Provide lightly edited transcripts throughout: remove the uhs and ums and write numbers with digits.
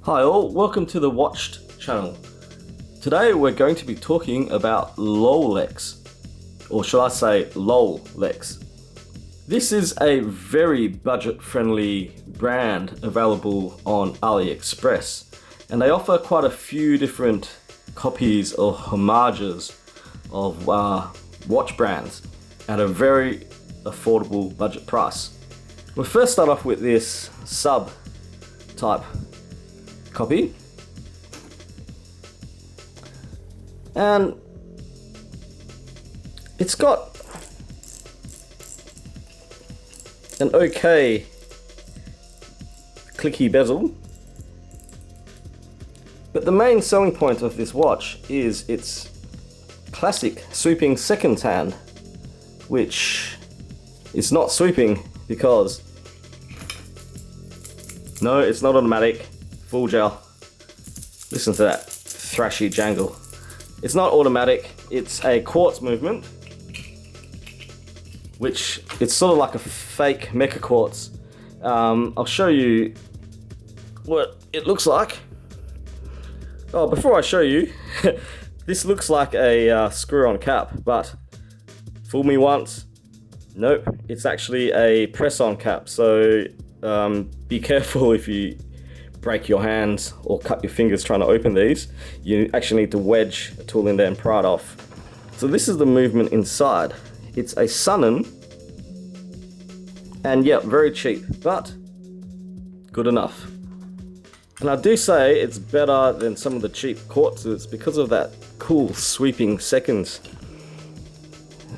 Hi all, welcome to the Watched channel. Today we're going to be talking about LAULEX, or should I say LAULEX. This is a very budget-friendly brand available on AliExpress, and they offer quite a few different copies or homages of watch brands at a very affordable budget price. We'll first start off with this sub type copy, and it's got an okay clicky bezel, but the main selling point of this watch is its classic sweeping second hand, which is not sweeping because no, it's not automatic. Full gel. Listen to that thrashy jangle. It's not automatic, it's a quartz movement, which it's sort of like a fake mecha quartz. I'll show you what it looks like. Oh, before I show you, this looks like a screw-on cap, but fool me once. Nope, it's actually a press-on cap, so be careful if you break your hands or cut your fingers trying to open these. You actually need to wedge a tool in there and pry it off. So this is the movement inside. It's a Sunnen, and yeah, very cheap, but good enough. And I do say it's better than some of the cheap quartzes because of that cool sweeping seconds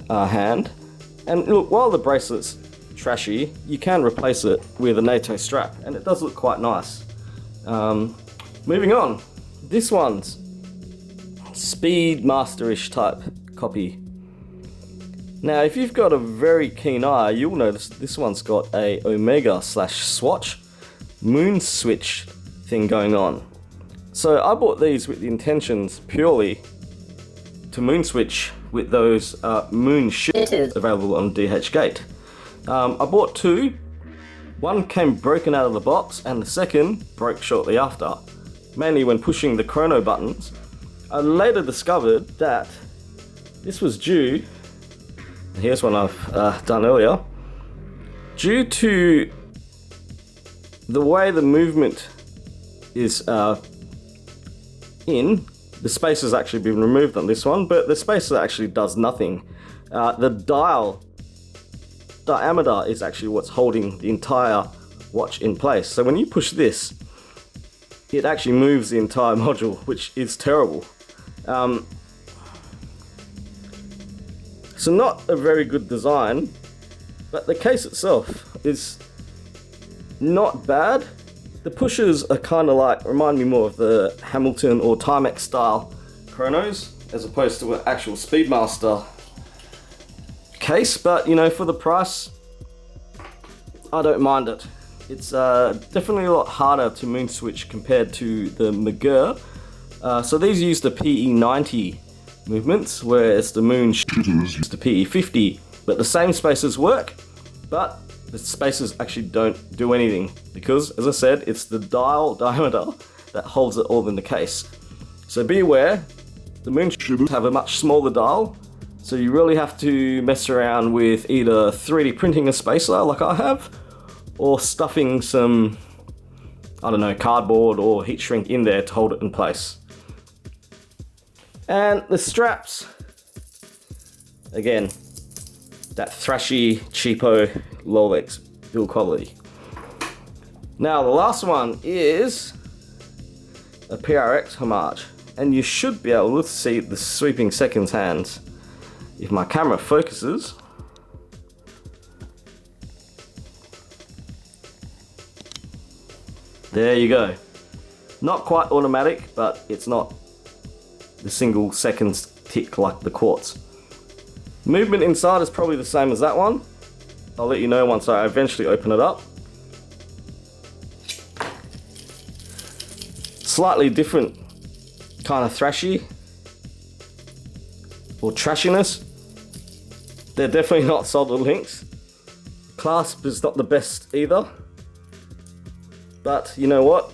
hand. And look, while the bracelet's trashy, you can replace it with a NATO strap, and it does look quite nice. Moving on, this one's Speedmaster-ish type copy. Now, if you've got a very keen eye, you'll notice this one's got a Omega/Swatch moon switch thing going on. So I bought these with the intentions purely to moon switch with those moon shifters available on DHgate. I bought two. One came broken out of the box, and the second broke shortly after, mainly when pushing the chrono buttons. I later discovered that this was due, here's one I've done earlier, due to the way the movement is in. The space has actually been removed on this one, but the spacer actually does nothing. The diameter is actually what's holding the entire watch in place. So when you push this, it actually moves the entire module, which is terrible. So not a very good design, but the case itself is not bad. The pushers are kind of like, remind me more of the Hamilton or Timex style chronos, as opposed to an actual Speedmaster case, but you know, for the price, I don't mind it. It's definitely a lot harder to moon switch compared to the Magyar. So these use the PE90 movements, whereas the moon shifters use the PE50. But the same spacers work, but the spacers actually don't do anything because, as I said, it's the dial diameter that holds it all in the case. So be aware, the moon shifters have a much smaller dial. So you really have to mess around with either 3D printing a spacer like I have, or stuffing some, I don't know, cardboard or heat shrink in there to hold it in place. And the straps, again, that thrashy, cheapo LAULEX build quality. Now the last one is a PRX homage, and you should be able to see the sweeping seconds hands. If my camera focuses, there you go. Not quite automatic, but it's not the single seconds tick like the quartz. Movement inside is probably the same as that one. I'll let you know once I eventually open it up. Slightly different kind of thrashy or trashiness. They're definitely not solder links. Clasp is not the best either. But you know what?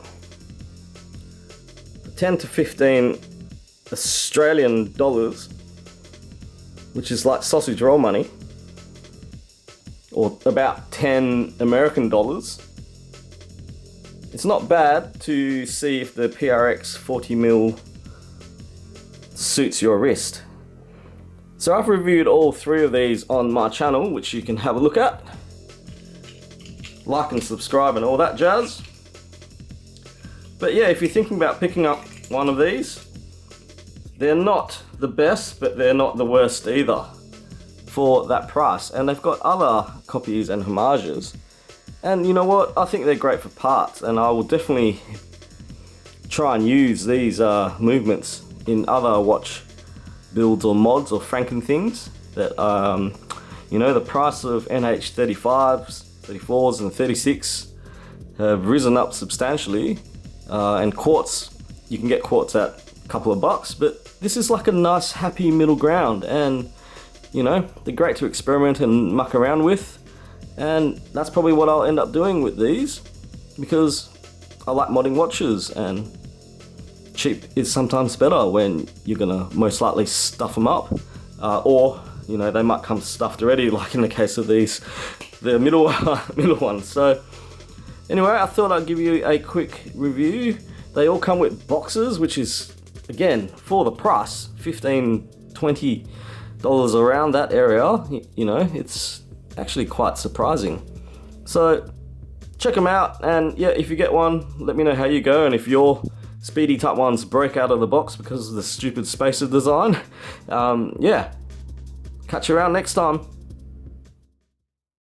10 to 15 Australian dollars, which is like sausage roll money, or about 10 American dollars. It's not bad to see if the PRX 40mm suits your wrist. So I've reviewed all three of these on my channel, which you can have a look at. Like and subscribe and all that jazz. But yeah, if you're thinking about picking up one of these, they're not the best, but they're not the worst either for that price. And they've got other copies and homages. And you know what? I think they're great for parts, and I will definitely try and use these movements in other watch builds or mods or Franken things that, you know, the price of NH35s, 34s and 36 have risen up substantially. And quartz, you can get quartz at a couple of bucks, but this is like a nice happy middle ground, and you know, they're great to experiment and muck around with, and that's probably what I'll end up doing with these, because I like modding watches, and cheap is sometimes better when you're gonna most likely stuff them up, or you know, they might come stuffed already, like in the case of these, the middle ones. So anyway, I thought I'd give you a quick review. They all come with boxes, which is, again, for the price, $15, $20 around that area. You know, it's actually quite surprising. So check them out, and yeah, if you get one, let me know how you go, and if your speedy type ones break out of the box because of the stupid spacer design, yeah, catch you around next time.